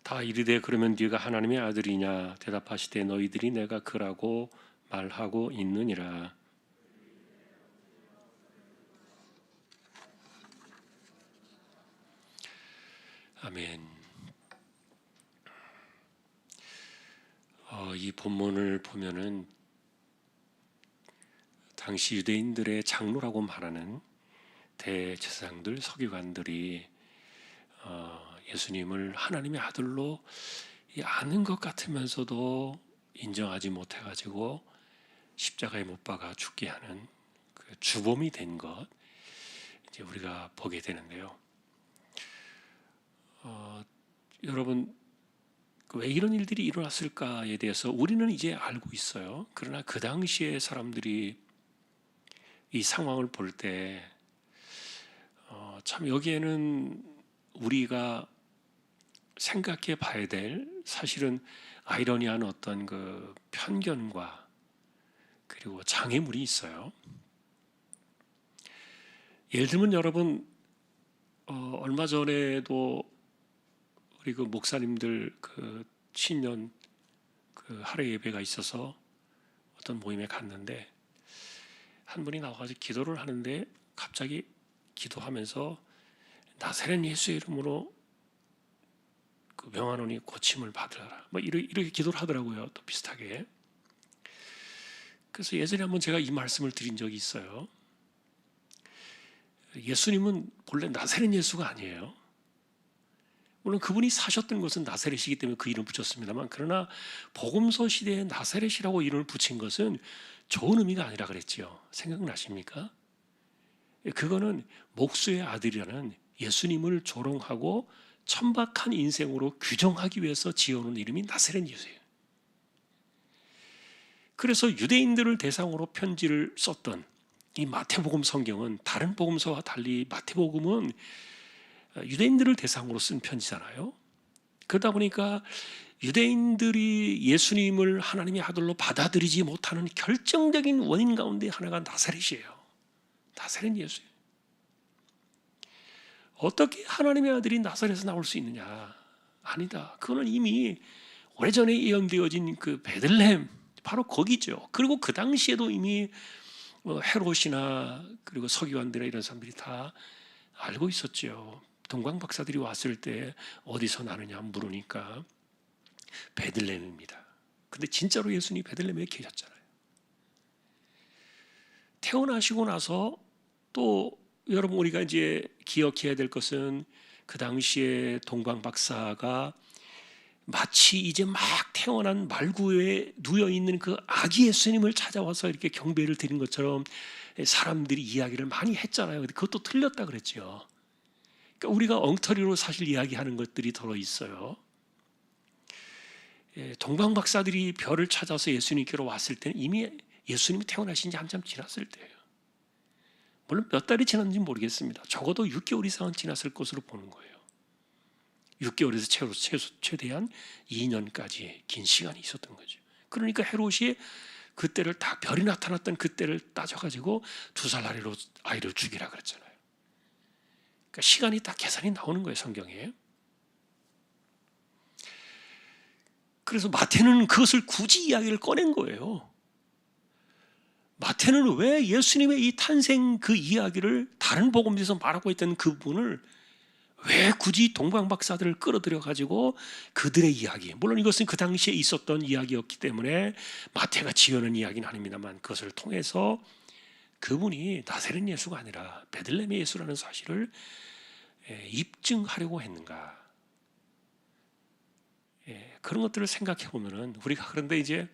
다 이르되 그러면 네가 하나님의 아들이냐 대답하시되 너희들이 내가 그라고 말하고 있느니라. 아멘. 이 본문을 보면은 당시 유대인들의 장로라고 말하는 대제사장들, 서기관들이 예수님을 하나님의 아들로 아는 것 같으면서도 인정하지 못해가지고 십자가에 못 박아 죽게 하는 그 주범이 된 것, 이제 우리가 보게 되는데요. 여러분, 왜 이런 일들이 일어났을까에 대해서 우리는 이제 알고 있어요. 그러나 그 당시에 사람들이 이 상황을 볼 때 참 여기에는 우리가 생각해 봐야 될 사실은 아이러니한 어떤 그 편견과 그리고 장애물이 있어요. 예를 들면 여러분, 얼마 전에도 우리 그 목사님들 그 신년 그 하루 예배가 있어서 어떤 모임에 갔는데 한 분이 나와가지고 기도를 하는데 갑자기 기도하면서 나사렛 예수의 이름으로 그 명하노니 고침을 받으라. 뭐 이렇게 기도를 하더라고요. 또 비슷하게. 그래서 예전에 한번 제가 이 말씀을 드린 적이 있어요. 예수님은 본래 나사렛 예수가 아니에요. 물론 그분이 사셨던 것은 나사렛이기 때문에 그 이름을 붙였습니다만, 그러나 복음서 시대에 나사렛이라고 이름을 붙인 것은 좋은 의미가 아니라 그랬지요. 생각나십니까? 그거는 목수의 아들이라는 예수님을 조롱하고 천박한 인생으로 규정하기 위해서 지어놓은 이름이 나사렛 예수예요. 그래서 유대인들을 대상으로 편지를 썼던 이 마태복음 성경은 다른 복음서와 달리 마태복음은 유대인들을 대상으로 쓴 편지잖아요. 그러다 보니까 유대인들이 예수님을 하나님의 아들로 받아들이지 못하는 결정적인 원인 가운데 하나가 나사렛이에요. 나사렛 예수예요. 어떻게 하나님의 아들이 나사렛에서 나올 수 있느냐? 아니다. 그거는 이미 오래전에 예언되어진 그 베들레헴, 바로 거기죠. 그리고 그 당시에도 이미 헤롯이나 그리고 서기관들이나 이런 사람들이 다 알고 있었죠. 동방 박사들이 왔을 때 어디서 나느냐 물으니까 베들레헴입니다. 근데 진짜로 예수님이 베들레헴에 계셨잖아요. 태어나시고 나서 또 여러분 우리가 이제 기억해야 될 것은 그 당시에 동방 박사가 마치 이제 막 태어난 말구에 누워 있는 그 아기 예수님을 찾아와서 이렇게 경배를 드린 것처럼 사람들이 이야기를 많이 했잖아요. 근데 그것도 틀렸다 그랬죠. 그러니까 우리가 엉터리로 사실 이야기하는 것들이 들어 있어요. 동방 박사들이 별을 찾아서 예수님께로 왔을 때는 이미 예수님이 태어나신 지 한참 지났을 때예요. 물론 몇 달이 지났는지 모르겠습니다. 적어도 6개월 이상은 지났을 것으로 보는 거예요. 6개월에서 최대한 2년까지 긴 시간이 있었던 거죠. 그러니까 헤롯이 그때를 다 별이 나타났던 그때를 따져가지고 2살 아이를 죽이라 그랬잖아요. 그러니까 시간이 딱 계산이 나오는 거예요, 성경에. 그래서 마태는 그것을 굳이 이야기를 꺼낸 거예요. 마태는 왜 예수님의 이 탄생 그 이야기를 다른 복음에서 말하고 있던 그 부분을 왜 굳이 동방 박사들을 끌어들여 가지고 그들의 이야기, 물론 이것은 그 당시에 있었던 이야기였기 때문에 마태가 지어낸 이야기는 아닙니다만 그것을 통해서 그분이 나사렛 예수가 아니라 베들레헴의 예수라는 사실을 입증하려고 했는가? 그런 것들을 생각해 보면은 우리가 그런데 이제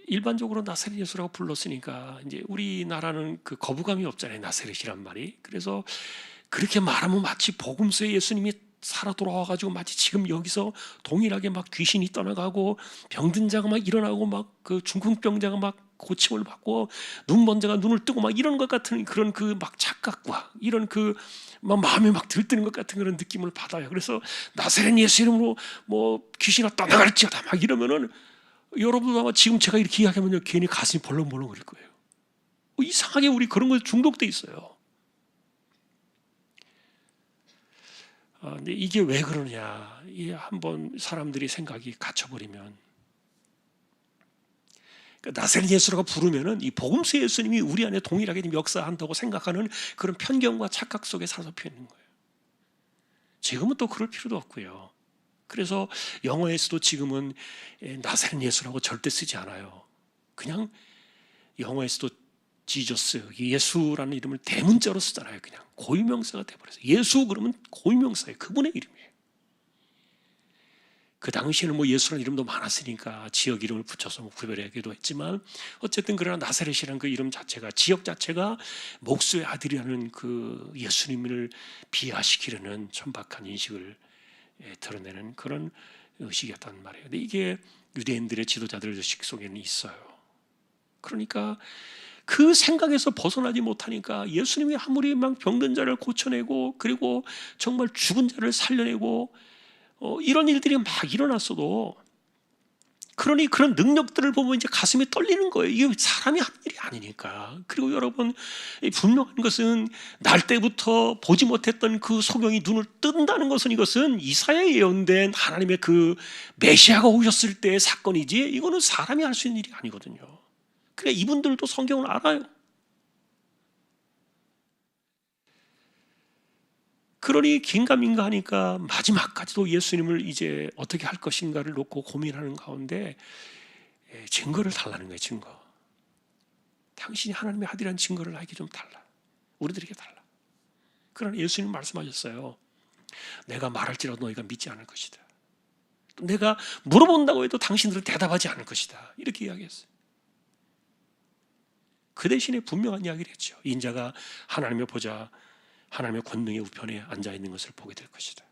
일반적으로 나사렛 예수라고 불렀으니까 이제 우리나라는 그 거부감이 없잖아요. 나사렛이란 말이. 그래서 그렇게 말하면 마치 복음서에 예수님이 살아 돌아와가지고 마치 지금 여기서 동일하게 막 귀신이 떠나가고 병든 자가 막 일어나고 막 그 중풍병자가 막 고침을 받고 눈먼 자가 눈을 뜨고 막 이런 것 같은 그런 그 막 착각과 이런 그 막 마음에 막 들뜨는 것 같은 그런 느낌을 받아요. 그래서 나사렛 예수 이름으로 뭐 귀신아 떠나갈지어다 막 이러면은 여러분 아마 지금 제가 이렇게 이야기하면 괜히 가슴이 벌렁벌렁 거릴 거예요. 이상하게 우리 그런 거에 중독돼 있어요. 근데 이게 왜 그러냐? 한번 사람들이 생각이 갇혀버리면, 나사렛 예수라고 부르면은 이 복음서 예수님이 우리 안에 동일하게 역사한다고 생각하는 그런 편견과 착각 속에 사로잡혀 있는 거예요. 지금은 또 그럴 필요도 없고요. 그래서 영어에서도 지금은 나사렛 예수라고 절대 쓰지 않아요. 그냥 영어에서도 지저스, 예수라는 이름을 대문자로 쓰잖아요. 그냥 고유명사가 돼버려서 예수 그러면 고유명사예요. 그분의 이름이에요. 그 당시에는 뭐 예수라는 이름도 많았으니까 지역 이름을 붙여서 구별하기도 했지만, 어쨌든 그러나 나사렛이라는 그 이름 자체가, 지역 자체가 목수의 아들이라는 그 예수님을 비하시키려는 천박한 인식을 드러내는 그런 의식이었단 말이에요. 근데 이게 유대인들의 지도자들의 의식 속에는 있어요. 그러니까 그 생각에서 벗어나지 못하니까 예수님이 아무리 막 병든 자를 고쳐내고 그리고 정말 죽은 자를 살려내고 이런 일들이 막 일어났어도, 그러니 그런 능력들을 보면 이제 가슴이 떨리는 거예요. 이게 사람이 한 일이 아니니까. 그리고 여러분, 분명한 것은 날 때부터 보지 못했던 그 소경이 눈을 뜬다는 것은, 이것은 이사야에 예언된 하나님의 그 메시아가 오셨을 때의 사건이지, 이거는 사람이 할 수 있는 일이 아니거든요. 그래, 이분들도 성경을 알아요. 그러니 긴가민가 하니까 마지막까지도 예수님을 이제 어떻게 할 것인가를 놓고 고민하는 가운데 증거를 달라는 거예요. 증거. 당신이 하나님의 아들이라는 증거를 나에게 좀 달라. 우리들에게 달라. 그러나 예수님 말씀하셨어요. 내가 말할지라도 너희가 믿지 않을 것이다. 또 내가 물어본다고 해도 당신들은 대답하지 않을 것이다. 이렇게 이야기했어요. 그 대신에 분명한 이야기를 했죠. 인자가 하나님의 보좌, 하나님의 권능의 우편에 앉아있는 것을 보게 될 것이다.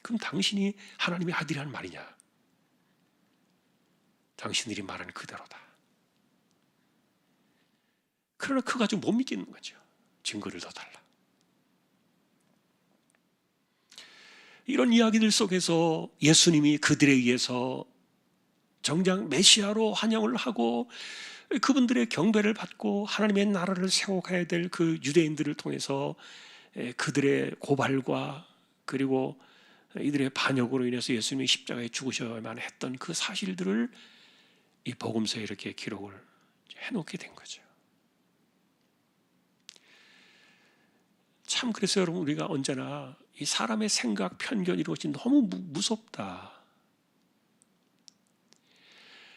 그럼 당신이 하나님의 아들이라는 말이냐? 당신들이 말하는 그대로다. 그러나 그거 가지고 못 믿겠는 거죠. 증거를 더 달라. 이런 이야기들 속에서 예수님이 그들에 의해서 정작 메시아로 환영을 하고 그분들의 경배를 받고 하나님의 나라를 세워가야 될 그 유대인들을 통해서 그들의 고발과 그리고 이들의 반역으로 인해서 예수님이 십자가에 죽으셔야만 했던 그 사실들을 이 복음서에 이렇게 기록을 해놓게 된 거죠. 참, 그래서 여러분, 우리가 언제나 이 사람의 생각, 편견, 이런 것이 너무 무섭다.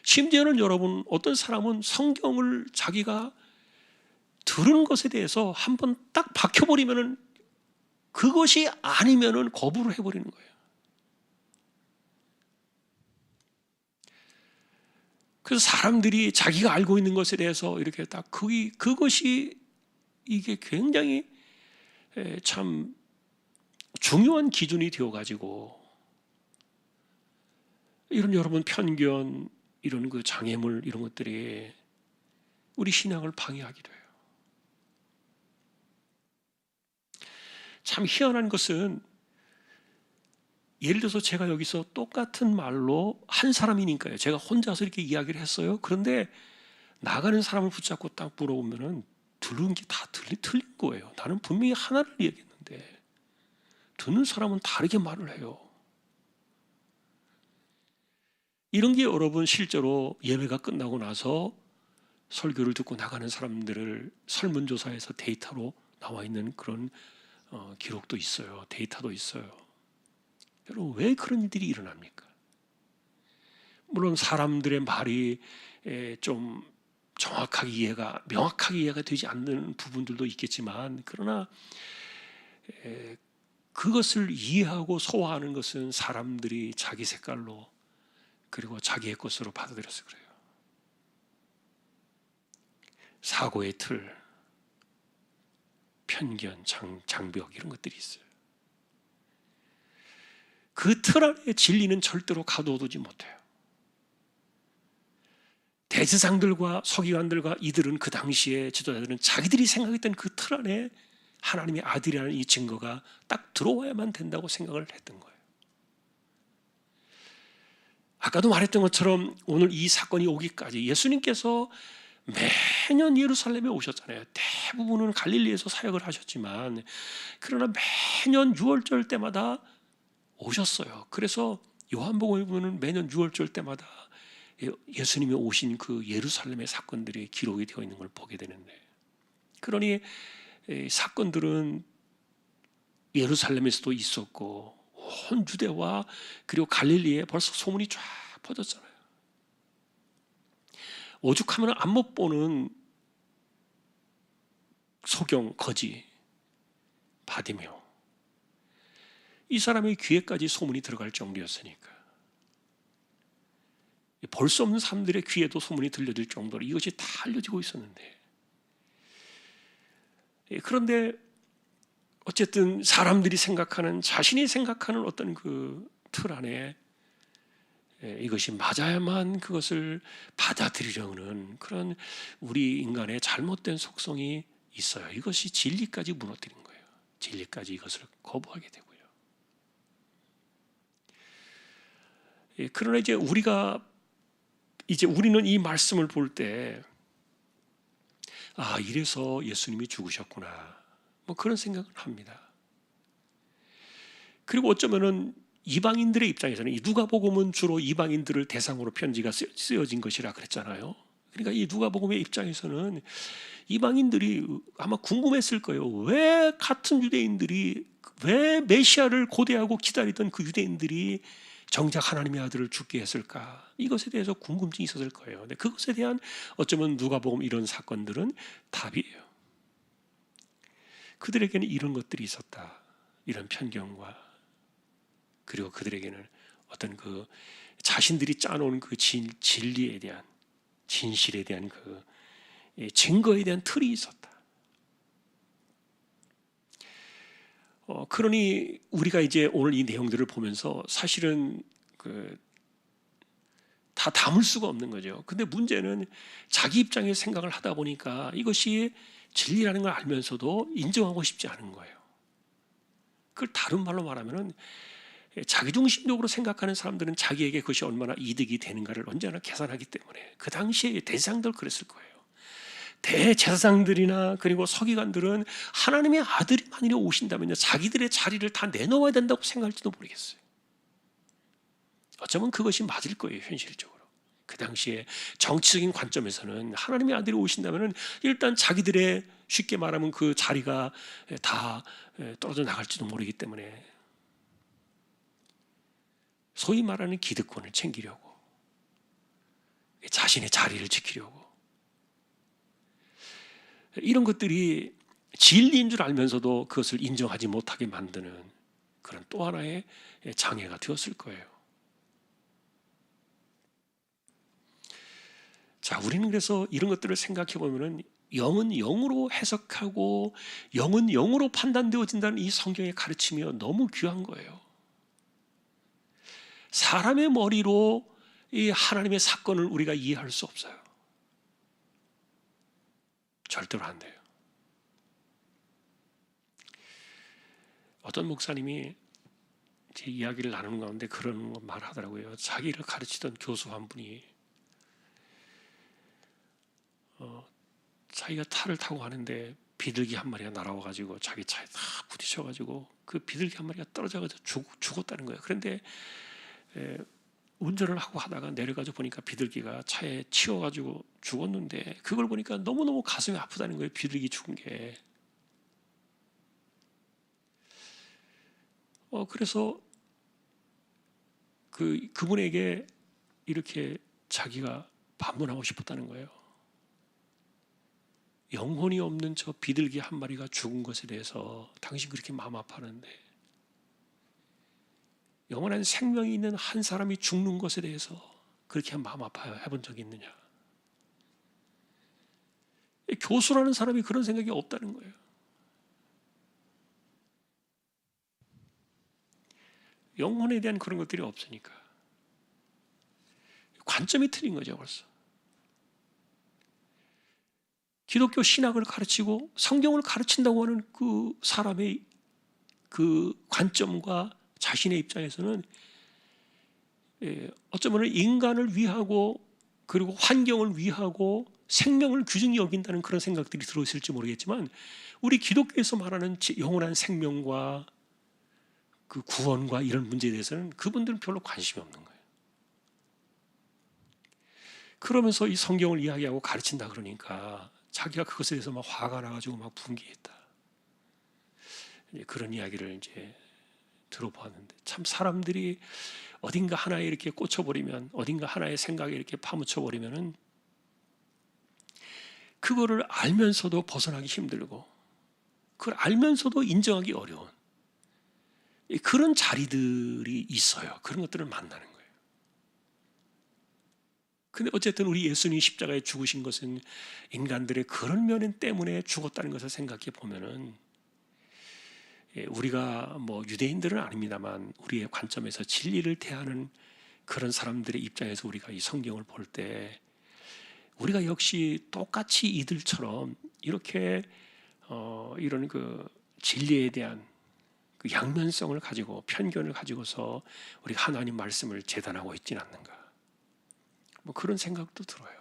심지어는 여러분, 어떤 사람은 성경을 자기가 들은 것에 대해서 한번 딱 박혀버리면은, 그것이 아니면은 거부를 해버리는 거예요. 그래서 사람들이 자기가 알고 있는 것에 대해서 이렇게 딱 그것이 이게 굉장히 참 중요한 기준이 되어가지고, 이런 여러분 편견, 이런 그 장애물, 이런 것들이 우리 신앙을 방해하기도 해요. 참 희한한 것은, 예를 들어서 제가 여기서 똑같은 말로 한 사람이니까요, 제가 혼자서 이렇게 이야기를 했어요. 그런데 나가는 사람을 붙잡고 딱 물어보면은 들은 게 다 틀린 거예요. 나는 분명히 하나를 얘기했는데 듣는 사람은 다르게 말을 해요. 이런 게 여러분, 실제로 예배가 끝나고 나서 설교를 듣고 나가는 사람들을 설문조사해서 데이터로 나와 있는 그런 기록도 있어요. 데이터도 있어요. 여러분, 왜 그런 일들이 일어납니까? 물론 사람들의 말이 좀 정확하게 명확하게 이해가 되지 않는 부분들도 있겠지만, 그러나 그것을 이해하고 소화하는 것은 사람들이 자기 색깔로 그리고 자기의 것으로 받아들여서 그래요. 사고의 틀, 편견, 장벽, 이런 것들이 있어요. 그 틀 안에 진리는 절대로 가둬두지 못해요. 대제사장들과 서기관들과 이들은, 그 당시에 지도자들은 자기들이 생각했던 그 틀 안에 하나님의 아들이라는 이 증거가 딱 들어와야만 된다고 생각을 했던 거예요. 아까도 말했던 것처럼 오늘 이 사건이 오기까지 예수님께서 매년 예루살렘에 오셨잖아요. 대부분은 갈릴리에서 사역을 하셨지만, 그러나 매년 6월절 때마다 오셨어요. 그래서 요한복음에 보면 매년 6월절 때마다 예수님이 오신 그 예루살렘의 사건들이 기록이 되어 있는 걸 보게 되는데, 그러니 이 사건들은 예루살렘에서도 있었고 온 유대와 그리고 갈릴리에 벌써 소문이 쫙 퍼졌잖아요. 오죽하면 안 못 보는 소경 거지 바디메오, 이 사람의 귀에까지 소문이 들어갈 정도였으니까, 볼 수 없는 사람들의 귀에도 소문이 들려질 정도로 이것이 다 알려지고 있었는데, 그런데 어쨌든 사람들이 생각하는, 자신이 생각하는 어떤 그 틀 안에 이것이 맞아야만 그것을 받아들이려는 그런 우리 인간의 잘못된 속성이 있어요. 이것이 진리까지 무너뜨린 거예요. 진리까지 이것을 거부하게 되고요. 그러나 이제 우리는 이 말씀을 볼 때, 아, 이래서 예수님이 죽으셨구나, 뭐 그런 생각을 합니다. 그리고 어쩌면은 이방인들의 입장에서는, 이 누가복음은 주로 이방인들을 대상으로 편지가 쓰여진 것이라 그랬잖아요. 그러니까 이 누가복음의 입장에서는 이방인들이 아마 궁금했을 거예요. 왜 같은 유대인들이, 왜 메시아를 고대하고 기다리던 그 유대인들이 정작 하나님의 아들을 죽게 했을까? 이것에 대해서 궁금증이 있었을 거예요. 근데 그것에 대한 어쩌면 누가복음 이런 사건들은 답이에요. 그들에게는 이런 것들이 있었다, 이런 편견과, 그리고 그들에게는 어떤 그 자신들이 짜놓은 그 진리에 대한, 진실에 대한 그 증거에 대한 틀이 있었다. 그러니 우리가 이제 오늘 이 내용들을 보면서 사실은 다 담을 수가 없는 거죠. 근데 문제는 자기 입장에서 생각을 하다 보니까 이것이 진리라는 걸 알면서도 인정하고 싶지 않은 거예요. 그걸 다른 말로 말하면은, 자기중심적으로 생각하는 사람들은 자기에게 그것이 얼마나 이득이 되는가를 언제나 계산하기 때문에 그 당시에 대제사장들 그랬을 거예요. 대제사장들이나 그리고 서기관들은 하나님의 아들이 만일에 오신다면요, 자기들의 자리를 다 내놓아야 된다고 생각할지도 모르겠어요. 어쩌면 그것이 맞을 거예요, 현실적으로. 그 당시에 정치적인 관점에서는 하나님의 아들이 오신다면 일단 자기들의, 쉽게 말하면 그 자리가 다 떨어져 나갈지도 모르기 때문에 소위 말하는 기득권을 챙기려고, 자신의 자리를 지키려고, 이런 것들이 진리인 줄 알면서도 그것을 인정하지 못하게 만드는 그런 또 하나의 장애가 되었을 거예요. 자, 우리는 그래서 이런 것들을 생각해 보면은 영은 영으로 해석하고 영은 영으로 판단되어진다는 이 성경의 가르침이 너무 귀한 거예요. 사람의 머리로 이 하나님의 사건을 우리가 이해할 수 없어요. 절대로 안 돼요. 어떤 목사님이 제 이야기를 나누는 가운데 그런 말 하더라고요. 자기를 가르치던 교수 한 분이 자기가 차를 타고 가는데 비둘기 한 마리가 날아와가지고 자기 차에 딱 부딪혀가지고 그 비둘기 한 마리가 떨어져가지고 죽었다는 거예요. 그런데 운전을 하고 하다가 내려가지고 보니까 비둘기가 차에 치여가지고 죽었는데, 그걸 보니까 너무너무 가슴이 아프다는 거예요. 비둘기 죽은 게. 그래서 그분에게 이렇게 자기가 반문하고 싶었다는 거예요. 영혼이 없는 저 비둘기 한 마리가 죽은 것에 대해서 당신 그렇게 마음 아파하는데, 영원한 생명이 있는 한 사람이 죽는 것에 대해서 그렇게 마음 아파요 해본 적이 있느냐? 교수라는 사람이 그런 생각이 없다는 거예요. 영혼에 대한 그런 것들이 없으니까 관점이 틀린 거죠. 벌써 기독교 신학을 가르치고 성경을 가르친다고 하는 그 사람의 그 관점과 자신의 입장에서는 어쩌면 인간을 위하고 그리고 환경을 위하고 생명을 귀중히 여긴다는 그런 생각들이 들어있을지 모르겠지만, 우리 기독교에서 말하는 영원한 생명과 그 구원과 이런 문제에 대해서는 그분들은 별로 관심이 없는 거예요. 그러면서 이 성경을 이야기하고 가르친다 그러니까 자기가 그것에 대해서 막 화가 나가지고 막 분개했다. 그런 이야기를 이제 들어보았는데, 참 사람들이 어딘가 하나에 이렇게 꽂혀버리면, 어딘가 하나의 생각에 이렇게 파묻혀버리면은 그거를 알면서도 벗어나기 힘들고, 그걸 알면서도 인정하기 어려운 그런 자리들이 있어요. 그런 것들을 만나는 거예요. 근데 어쨌든 우리 예수님이 십자가에 죽으신 것은 인간들의 그런 면 때문에 죽었다는 것을 생각해 보면은, 우리가 뭐 유대인들은 아닙니다만 우리의 관점에서 진리를 대하는 그런 사람들의 입장에서 우리가 이 성경을 볼 때 우리가 역시 똑같이 이들처럼 이렇게 이런 그 진리에 대한 그 양면성을 가지고 편견을 가지고서 우리가 하나님 말씀을 재단하고 있지는 않는가, 뭐 그런 생각도 들어요.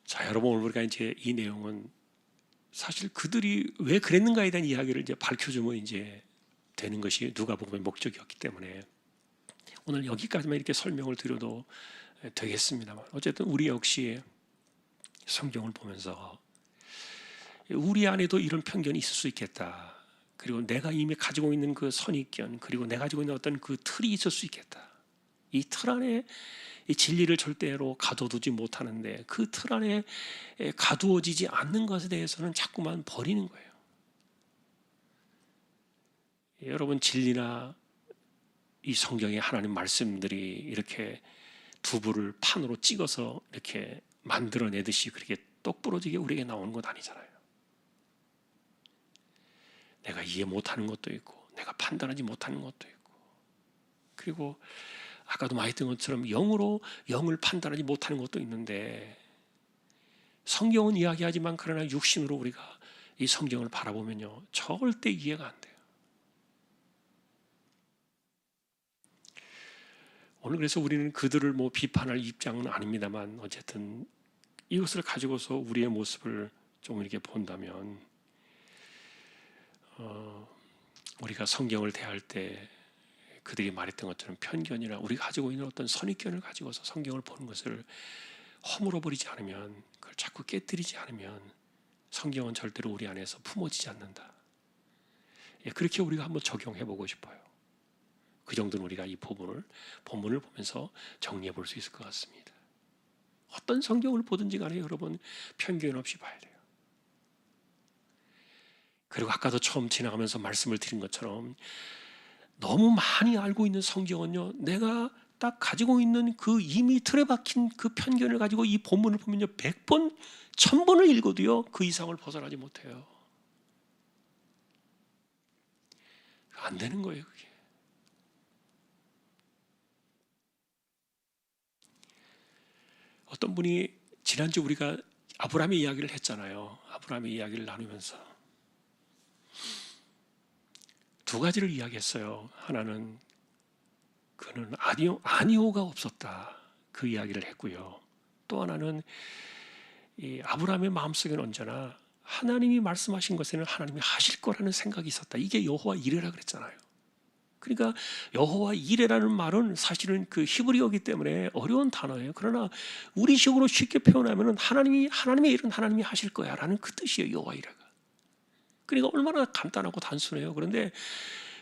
자, 여러분, 오늘 우리가 이제 이 내용은 사실 그들이 왜 그랬는가에 대한 이야기를 이제 밝혀주면 이제 되는 것이 누가복음의 목적이었기 때문에 오늘 여기까지만 이렇게 설명을 드려도 되겠습니다만, 어쨌든 우리 역시 성경을 보면서 우리 안에도 이런 편견이 있을 수 있겠다. 그리고 내가 이미 가지고 있는 그 선입견, 그리고 내가 가지고 있는 어떤 그 틀이 있을 수 있겠다. 이 틀 안에 이 진리를 절대로 가둬두지 못하는데 그 틀 안에 가두어지지 않는 것에 대해서는 자꾸만 버리는 거예요. 여러분, 진리나 이 성경의 하나님 말씀들이 이렇게 두부를 판으로 찍어서 이렇게 만들어내듯이 그렇게 똑부러지게 우리에게 나오는 것 아니잖아요. 내가 이해 못하는 것도 있고 내가 판단하지 못하는 것도 있고, 그리고 아까도 많이 했던 것처럼 영으로 영을 판단하지 못하는 것도 있는데, 성경은 이야기하지만 그러나 육신으로 우리가 이 성경을 바라보면요 절대 이해가 안 돼요. 오늘 그래서 우리는 그들을 뭐 비판할 입장은 아닙니다만, 어쨌든 이것을 가지고서 우리의 모습을 좀 이렇게 본다면, 우리가 성경을 대할 때 그들이 말했던 것처럼 편견이나 우리가 가지고 있는 어떤 선입견을 가지고서 성경을 보는 것을 허물어 버리지 않으면, 그걸 자꾸 깨뜨리지 않으면 성경은 절대로 우리 안에서 품어지지 않는다. 그렇게 우리가 한번 적용해 보고 싶어요. 그 정도는 우리가 이 본문을 보면서 정리해 볼 수 있을 것 같습니다. 어떤 성경을 보든지 간에 여러분 편견 없이 봐야 돼요. 그리고 아까도 처음 지나가면서 말씀을 드린 것처럼 너무 많이 알고 있는 성경은요, 내가 딱 가지고 있는 그 이미 틀에 박힌 그 편견을 가지고 이 본문을 보면요 100번, 1000번을 읽어도요 그 이상을 벗어나지 못해요. 안 되는 거예요, 그게. 어떤 분이 지난주 우리가 아브라함의 이야기를 했잖아요. 아브라함의 이야기를 나누면서 두 가지를 이야기했어요. 하나는 그는 아니오가 없었다, 그 이야기를 했고요. 또 하나는 이 아브라함의 마음속에는 언제나 하나님이 말씀하신 것에는 하나님이 하실 거라는 생각이 있었다. 이게 여호와 이레라 그랬잖아요. 그러니까 여호와 이레라는 말은 사실은 그 히브리어이기 때문에 어려운 단어예요. 그러나 우리식으로 쉽게 표현하면 하나님의 일은 하나님이 하실 거야라는 그 뜻이에요, 여호와 이레가. 그러니까 얼마나 간단하고 단순해요. 그런데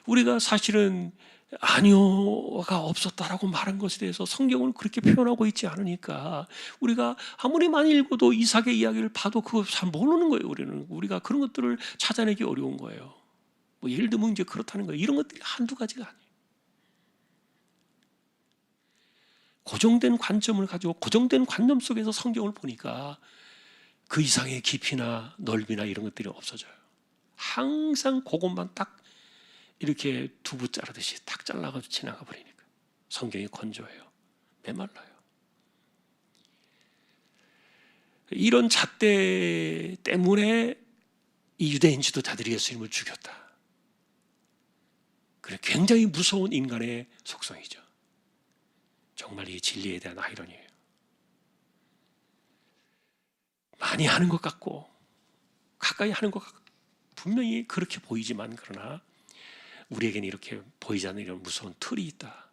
우리가 사실은 아니오가 없었다라고 말한 것에 대해서 성경은 그렇게 표현하고 있지 않으니까 우리가 아무리 많이 읽어도 이삭의 이야기를 봐도 그거 잘 모르는 거예요. 우리가 그런 것들을 찾아내기 어려운 거예요. 뭐 예를 들면 이제 그렇다는 거예요. 이런 것들이 한두 가지가 아니에요. 고정된 관점을 가지고 고정된 관념 속에서 성경을 보니까 그 이상의 깊이나 넓이나 이런 것들이 없어져요. 항상 그것만 딱 이렇게 두부 자르듯이 딱 잘라가지고 지나가 버리니까 성경이 건조해요. 메말라요. 이런 잣대 때문에 이 유대인 지도자들이 예수님을 죽였다. 그래, 굉장히 무서운 인간의 속성이죠. 정말 이 진리에 대한 아이러니예요. 많이 하는 것 같고 가까이 하는 것 분명히 그렇게 보이지만, 그러나 우리에게는 이렇게 보이지 않는 이런 무서운 틀이 있다.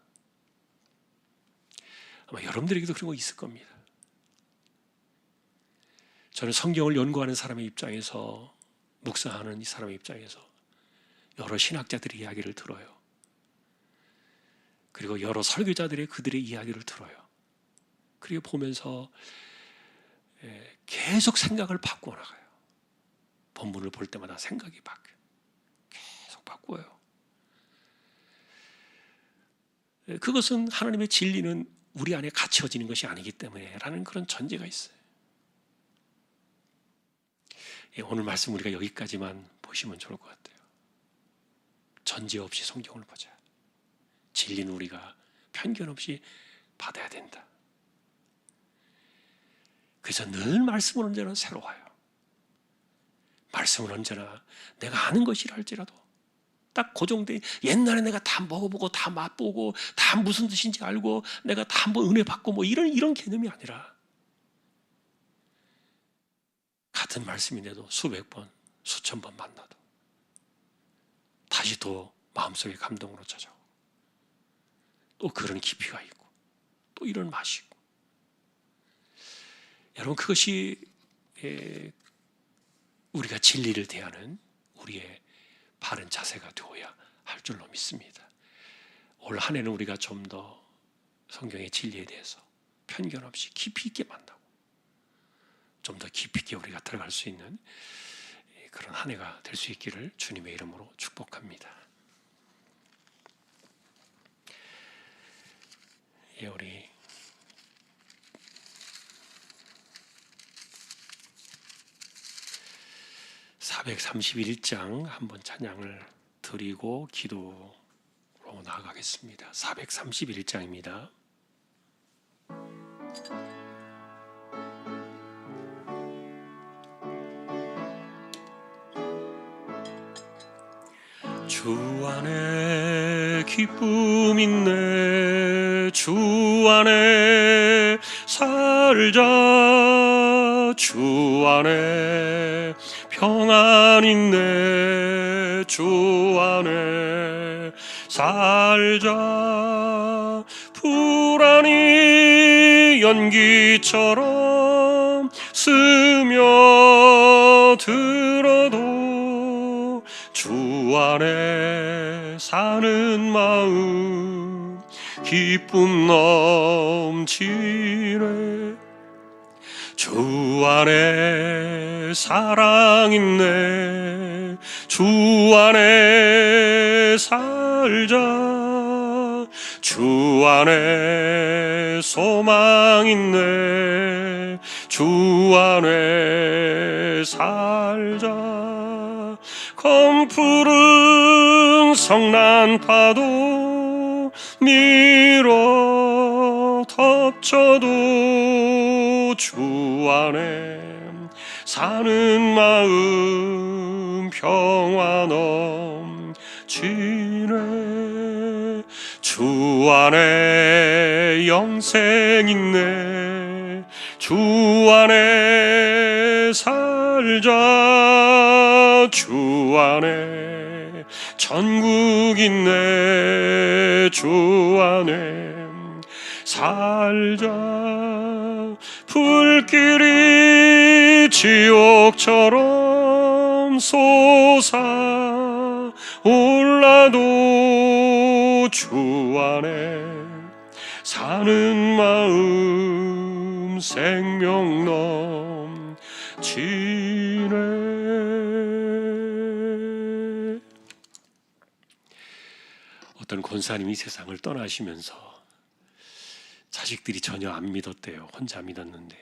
아마 여러분들에게도 그런 거 있을 겁니다. 저는 성경을 연구하는 사람의 입장에서, 묵상하는 이 사람의 입장에서 여러 신학자들의 이야기를 들어요. 그리고 여러 설교자들의 그들의 이야기를 들어요. 그리고 보면서 계속 생각을 바꾸어 나가요. 본문을 볼 때마다 생각이 바뀌어요. 계속 바꾸어요. 그것은 하나님의 진리는 우리 안에 갇혀지는 것이 아니기 때문에 라는 그런 전제가 있어요. 오늘 말씀 우리가 여기까지만 보시면 좋을 것 같아요. 전제 없이 성경을 보자. 진리는 우리가 편견 없이 받아야 된다. 그래서 늘 말씀은 언제나 새로워요. 말씀은 언제나 내가 아는 것이라 할지라도 딱 고정된, 옛날에 내가 다 먹어보고 다 맛보고 다 무슨 뜻인지 알고 내가 다 한번 은혜 받고 뭐 이런 개념이 아니라, 같은 말씀인데도 수백 번, 수천 번 만나도 다시 또 마음속에 감동으로 찾아오고, 또 그런 깊이가 있고 또 이런 맛이 있고, 여러분 그것이 우리가 진리를 대하는 우리의 바른 자세가 되어야 할 줄로 믿습니다. 올 한 해는 우리가 좀 더 성경의 진리에 대해서 편견 없이 깊이 있게 만나고 좀 더 깊이 있게 우리가 들어갈 수 있는 그런 한 해가 될 수 있기를 주님의 이름으로 축복합니다. 우리 (431장) 한번 찬양을 드리고 기도로 나아가겠습니다. 431장입니다. 주 안에 기쁨 있네, 주 안에 살자, 주 안에 평안 있네, 주 안에 살자. 불안이 연기처럼 스며들어도 주 안에 사는 마음 기쁨 넘치네. 주 안에 사랑 있네, 주 안에 살자, 주 안에 소망 있네, 주 안에 살자. 검푸른 성난파도 밀어 덮쳐도 주 안에 사는 마음 평화 넘치네. 주 안에 영생 있네, 주 안에 살자, 주 안에 천국 있네, 주 안에 살자. 불길이 지옥처럼 솟아올라도 주 안에 사는 마음 생명 넘치네. 어떤 권사님이 세상을 떠나시면서 자식들이 전혀 안 믿었대요. 혼자 믿었는데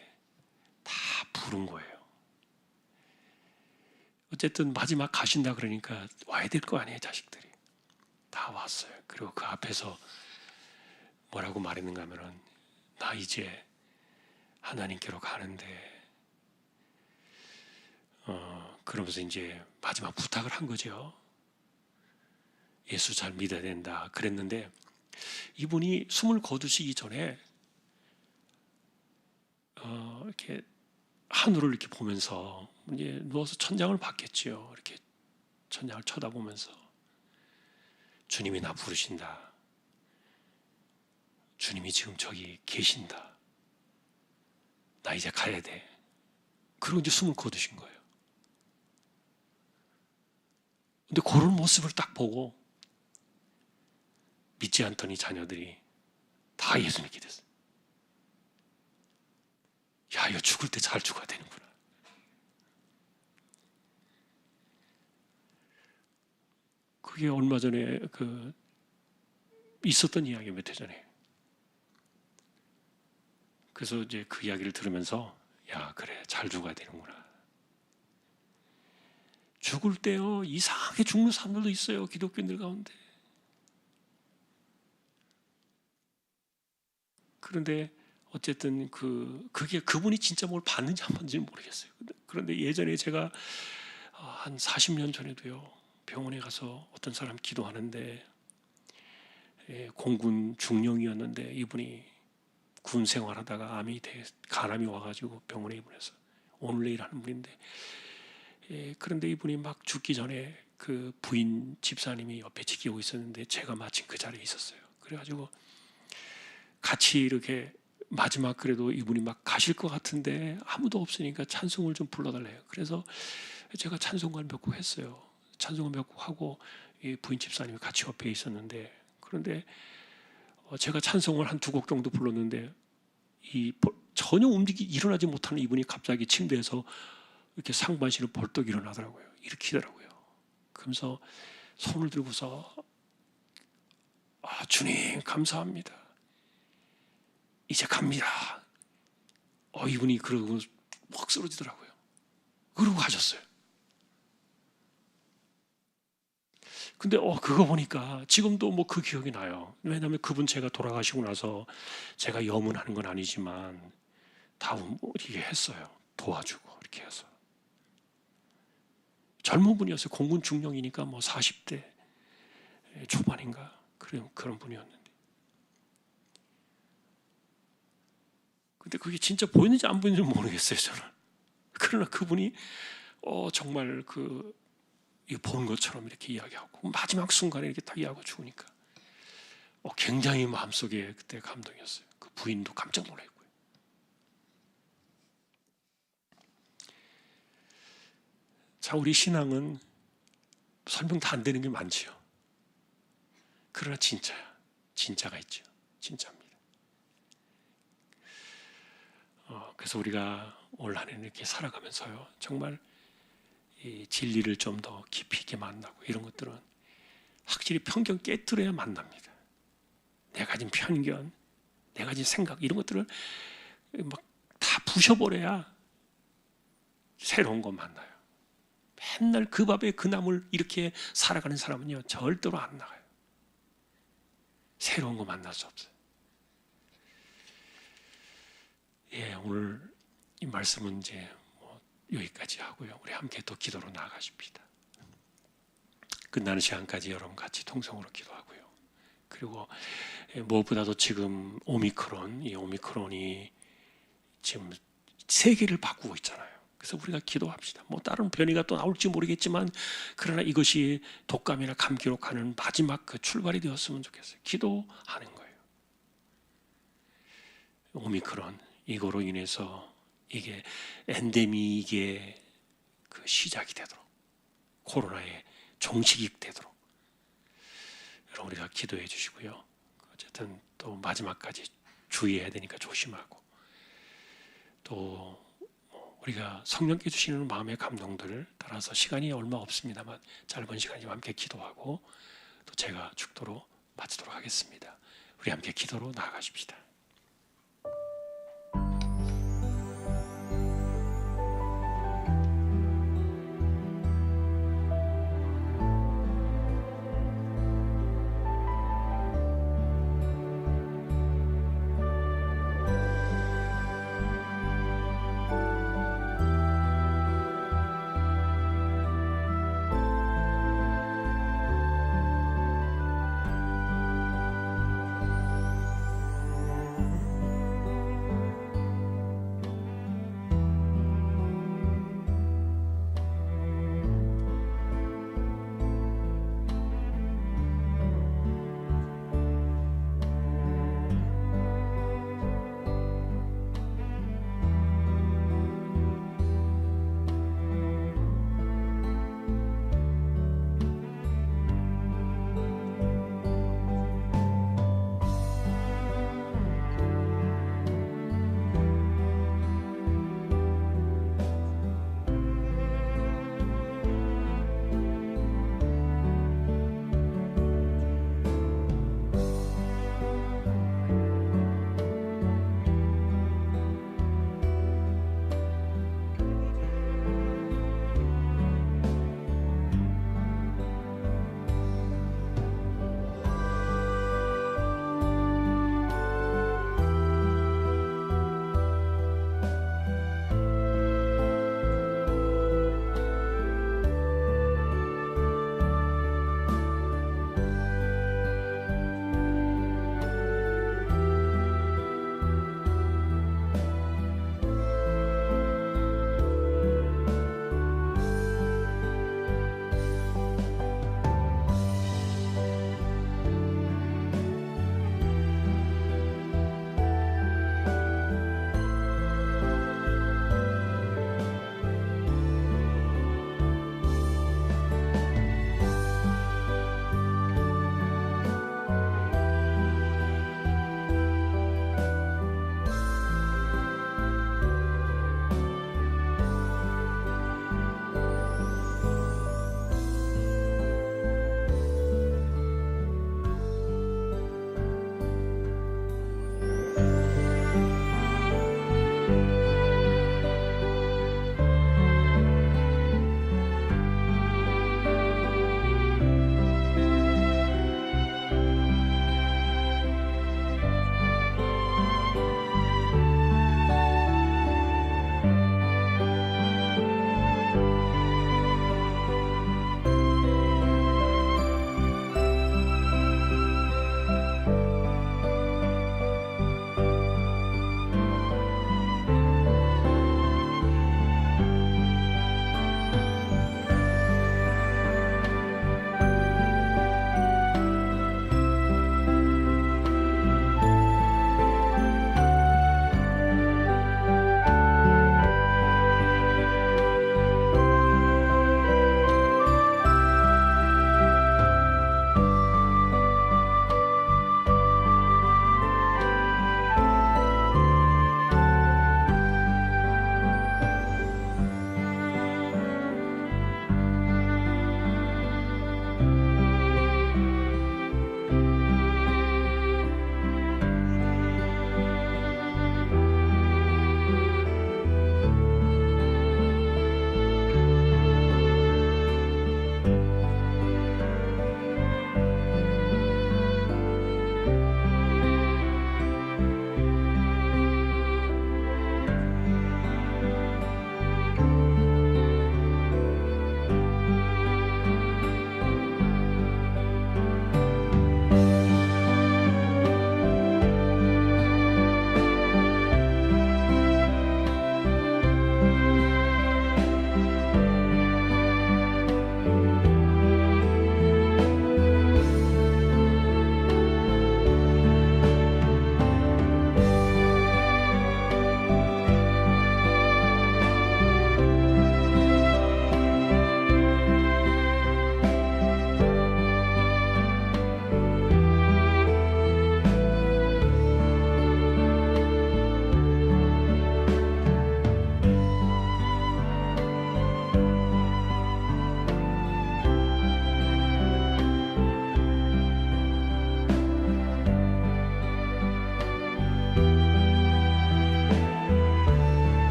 다 부른 거예요. 어쨌든 마지막 가신다 그러니까 와야 될 거 아니에요. 자식들이 다 왔어요. 그리고 그 앞에서 뭐라고 말했는가 하면은, 나 이제 하나님께로 가는데 그러면서 이제 마지막 부탁을 한 거죠. 예수 잘 믿어야 된다 그랬는데, 이분이 숨을 거두시기 전에 이렇게 하늘을 이렇게 보면서 이제 누워서 천장을 봤겠지요. 이렇게 천장을 쳐다보면서 주님이 나 부르신다. 주님이 지금 저기 계신다. 나 이제 가야 돼. 그리고 이제 숨을 거두신 거예요. 근데 그런 모습을 딱 보고 믿지 않던 이 자녀들이 다 예수 믿게 됐어요. 야, 이거 죽을 때 잘 죽어야 되는구나. 그게 얼마 전에 있었던 이야기 몇 해 전에. 그래서 이제 그 이야기를 들으면서 야, 그래, 잘 죽어야 되는구나. 죽을 때요, 이상하게 죽는 사람들도 있어요, 기독교인들 가운데. 그런데 어쨌든 그게 그분이 진짜 뭘 봤는지 안 봤는지는 모르겠어요. 그런데 예전에 제가 한 40년 전에도요, 병원에 가서 어떤 사람 기도하는데 공군 중령이었는데 이분이 군 생활하다가 간암이 와가지고 병원에 입원해서 오늘 내일 하는 분인데, 그런데 이분이 막 죽기 전에 그 부인 집사님이 옆에 지키고 있었는데 제가 마침 그 자리에 있었어요. 그래가지고 같이 이렇게 마지막 그래도 이분이 막 가실 것 같은데 아무도 없으니까 찬송을 좀 불러달래요. 그래서 제가 찬송가를 몇 곡 했어요. 찬송을 몇 곡 하고 이 부인 집사님이 같이 옆에 있었는데, 그런데 제가 찬송을 한 2곡 정도 불렀는데 전혀 일어나지 못하는 이분이 갑자기 침대에서 이렇게 상반신을 벌떡 일어나더라고요. 일으키더라고요. 그러면서 손을 들고서 주님 감사합니다. 이제 갑니다. 이분이 그러고 확 쓰러지더라고요. 그러고 가셨어요. 근데 그거 보니까 지금도 뭐 그 기억이 나요. 왜냐하면 그분 제가 돌아가시고 나서 제가 염원하는 건 아니지만 다 이렇게 했어요. 도와주고 이렇게 해서. 젊은 분이었어요. 공군 중령이니까 뭐 40대 초반인가 그런 분이었는데. 근데 그게 진짜 보였는지 안 보였는지 모르겠어요, 저는. 그러나 그분이 정말 본 것처럼 이렇게 이야기하고 마지막 순간에 이렇게 딱 이야기하고 죽으니까 굉장히 마음속에 그때 감동이었어요. 그 부인도 깜짝 놀랐고요. 자, 우리 신앙은 설명 다 안 되는 게 많지요. 그러나 진짜야. 진짜가 있죠. 진짜입니다. 그래서 우리가 올 한 해는 이렇게 살아가면서요, 정말 이 진리를 좀 더 깊이 있게 만나고 이런 것들은 확실히 편견 깨뜨려야 만납니다. 내가 가진 편견, 내가 가진 생각 이런 것들을 막 다 부셔버려야 새로운 거 만나요. 맨날 그 밥에 그 나물 이렇게 살아가는 사람은요, 절대로 안 나가요. 새로운 거 만날 수 없어요. 오늘 이 말씀은 이제 여기까지 하고요. 우리 함께 또 기도로 나아가십니다. 끝나는 시간까지 여러분 같이 통성으로 기도하고요. 그리고 무엇보다도 지금 이 오미크론이 지금 세계를 바꾸고 있잖아요. 그래서 우리가 기도합시다. 뭐 다른 변이가 또 나올지 모르겠지만 그러나 이것이 독감이나 감기로 가는 마지막 그 출발이 되었으면 좋겠어요. 기도하는 거예요. 오미크론 이거로 인해서 이게 엔데믹의 그 시작이 되도록, 코로나의 종식이 되도록 여러분 우리가 기도해 주시고요. 어쨌든 또 마지막까지 주의해야 되니까 조심하고, 또 우리가 성령께 주시는 마음의 감동들을 따라서 시간이 얼마 없습니다만 짧은 시간이지만 함께 기도하고 또 제가 축도로 마치도록 하겠습니다. 우리 함께 기도로 나아가십시다.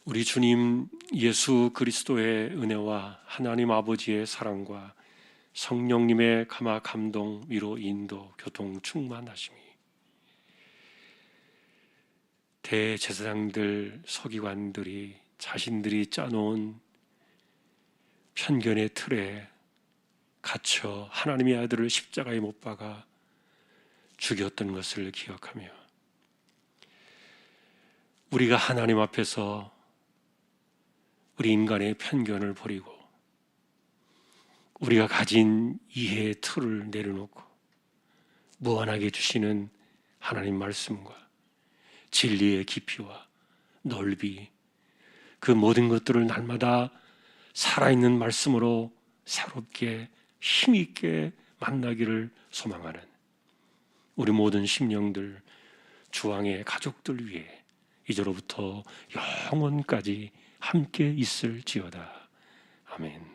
우리 주님 예수 그리스도의 은혜와 하나님 아버지의 사랑과 성령님의 감화 감동 위로 인도 교통 충만하심이 대제사장들 서기관들이 자신들이 짜놓은 편견의 틀에 갇혀 하나님의 아들을 십자가에 못 박아 죽였던 것을 기억하며 우리가 하나님 앞에서 우리 인간의 편견을 버리고 우리가 가진 이해의 틀을 내려놓고 무한하게 주시는 하나님 말씀과 진리의 깊이와 넓이, 그 모든 것들을 날마다 살아있는 말씀으로 새롭게 힘있게 만나기를 소망하는 우리 모든 심령들, 주왕의 가족들 위해 이제로부터 영원까지 함께 있을지어다. 아멘.